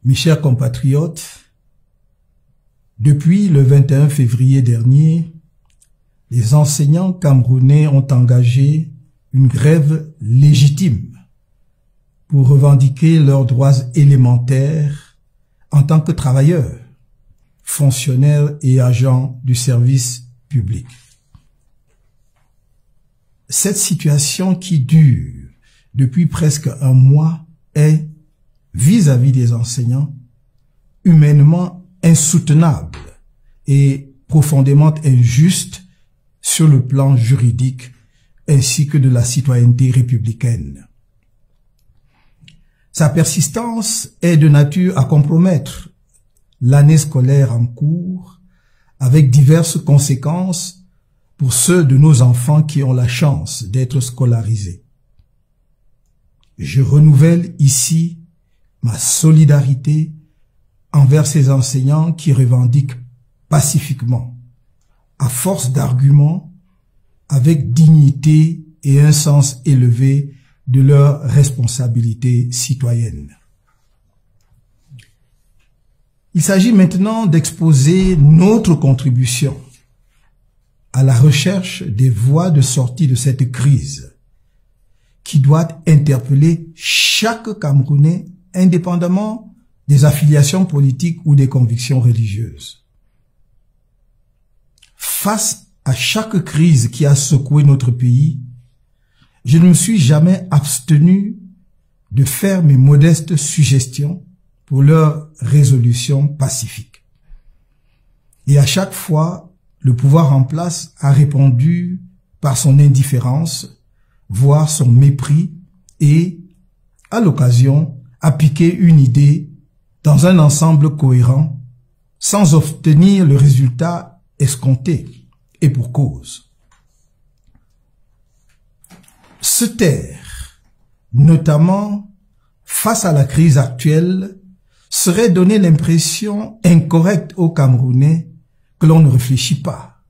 Mes chers compatriotes, depuis le 21 février dernier, les enseignants camerounais ont engagé une grève légitime pour revendiquer leurs droits élémentaires en tant que travailleurs, fonctionnaires et agents du service public. Cette situation qui dure depuis presque un mois est, vis-à-vis des enseignants, humainement insoutenable et profondément injuste sur le plan juridique ainsi que de la citoyenneté républicaine. Sa persistance est de nature à compromettre l'année scolaire en cours avec diverses conséquences pour ceux de nos enfants qui ont la chance d'être scolarisés. Je renouvelle ici ma solidarité envers ces enseignants qui revendiquent pacifiquement, à force d'arguments, avec dignité et un sens élevé de leurs responsabilités citoyennes. Il s'agit maintenant d'exposer notre contribution à la recherche des voies de sortie de cette crise qui doit interpeller chaque Camerounais indépendamment des affiliations politiques ou des convictions religieuses. Face à chaque crise qui a secoué notre pays, je ne me suis jamais abstenu de faire mes modestes suggestions pour leur résolution pacifique. Et à chaque fois, le pouvoir en place a répondu par son indifférence, voire son mépris, et, à l'occasion, a piqué une idée dans un ensemble cohérent, sans obtenir le résultat escompté, et pour cause. Se taire, notamment face à la crise actuelle, serait donner l'impression incorrecte aux Camerounais que l'on ne réfléchit pas,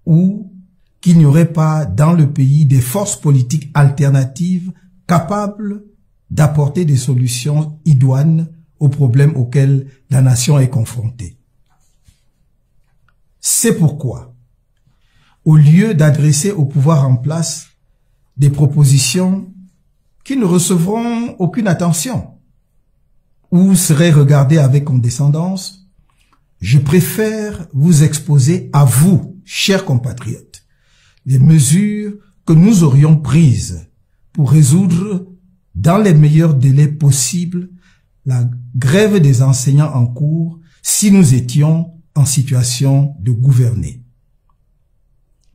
ou qu'il n'y aurait pas dans le pays des forces politiques alternatives capables d'apporter des solutions idoines aux problèmes auxquels la nation est confrontée. C'est pourquoi, au lieu d'adresser au pouvoir en place des propositions qui ne recevront aucune attention ou seraient regardées avec condescendance, je préfère vous exposer à vous, chers compatriotes, les mesures que nous aurions prises pour résoudre dans les meilleurs délais possibles la grève des enseignants en cours si nous étions en situation de gouverner.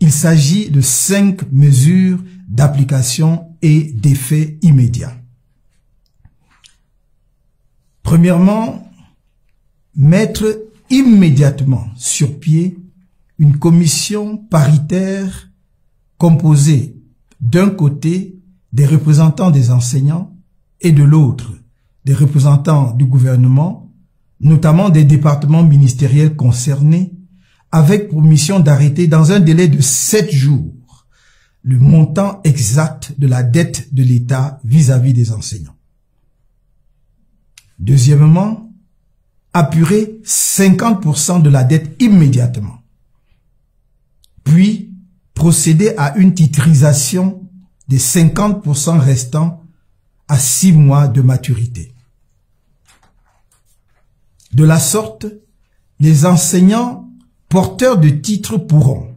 Il s'agit de 5 mesures d'application et d'effet immédiat. Premièrement, mettre immédiatement sur pied une commission paritaire composée d'un côté des représentants des enseignants et de l'autre des représentants du gouvernement, notamment des départements ministériels concernés, avec pour mission d'arrêter dans un délai de 7 jours le montant exact de la dette de l'État vis-à-vis des enseignants. Deuxièmement, apurer 50% de la dette immédiatement, puis procéder à une titrisation des 50% restants à 6 mois de maturité. De la sorte, les enseignants porteurs de titres pourront,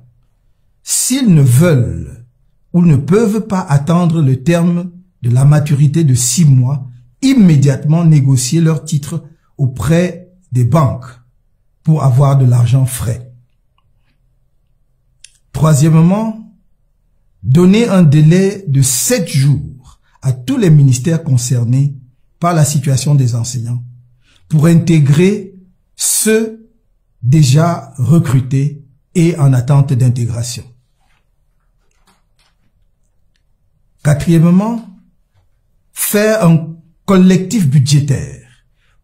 s'ils ne veulent ou ne peuvent pas attendre le terme de la maturité de 6 mois, immédiatement négocier leurs titres auprès des banques pour avoir de l'argent frais. Troisièmement, donner un délai de 7 jours à tous les ministères concernés par la situation des enseignants pour intégrer ceux déjà recrutés et en attente d'intégration. Quatrièmement, faire un collectif budgétaire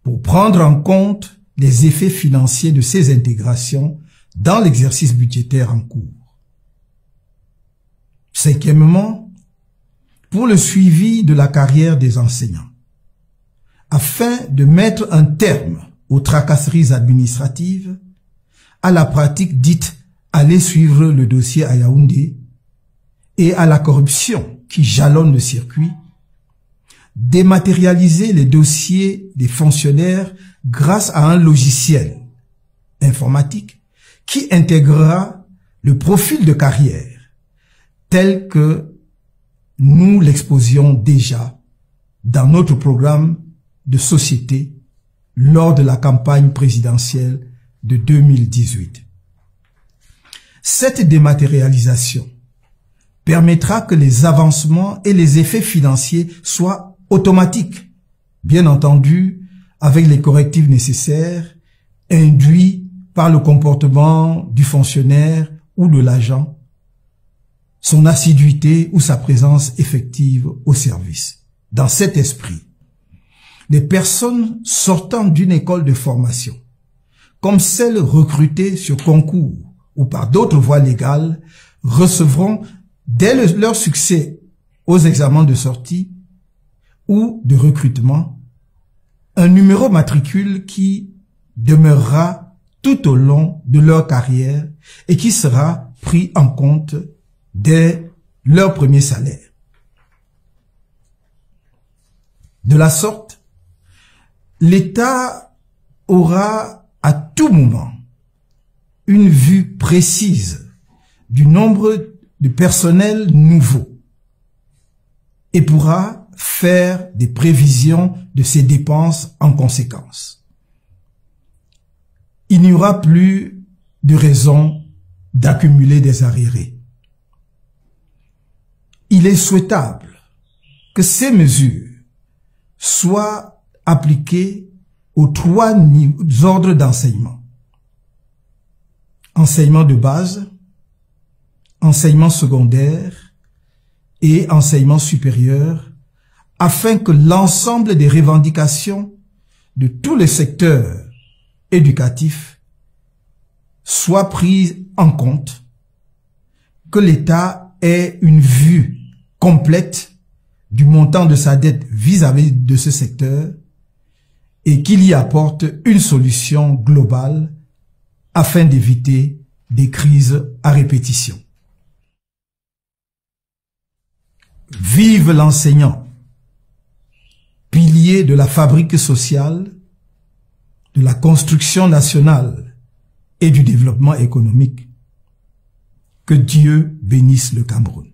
pour prendre en compte les effets financiers de ces intégrations dans l'exercice budgétaire en cours. Cinquièmement, pour le suivi de la carrière des enseignants, afin de mettre un terme aux tracasseries administratives, à la pratique dite « aller suivre le dossier à Yaoundé » et à la corruption qui jalonne le circuit, dématérialiser les dossiers des fonctionnaires grâce à un logiciel informatique qui intégrera le profil de carrière tel que nous l'exposions déjà dans notre programme de société lors de la campagne présidentielle de 2018. Cette dématérialisation permettra que les avancements et les effets financiers soient automatiques, bien entendu avec les correctifs nécessaires induits par le comportement du fonctionnaire ou de l'agent, son assiduité ou sa présence effective au service. Dans cet esprit, les personnes sortant d'une école de formation, comme celles recrutées sur concours ou par d'autres voies légales, recevront dès leur succès aux examens de sortie ou de recrutement un numéro matricule qui demeurera tout au long de leur carrière et qui sera pris en compte dès leur premier salaire. De la sorte, l'État aura à tout moment une vue précise du nombre de personnels nouveaux et pourra faire des prévisions de ses dépenses en conséquence. Il n'y aura plus de raison d'accumuler des arriérés. Il est souhaitable que ces mesures soient appliquées aux 3 ordres d'enseignement. Enseignement de base, enseignement secondaire et enseignement supérieur, afin que l'ensemble des revendications de tous les secteurs éducatifs soient prises en compte, que l'État ait une vue complète du montant de sa dette vis-à-vis de ce secteur et qu'il y apporte une solution globale afin d'éviter des crises à répétition. Vive l'enseignant, pilier de la fabrique sociale, de la construction nationale et du développement économique. Que Dieu bénisse le Cameroun.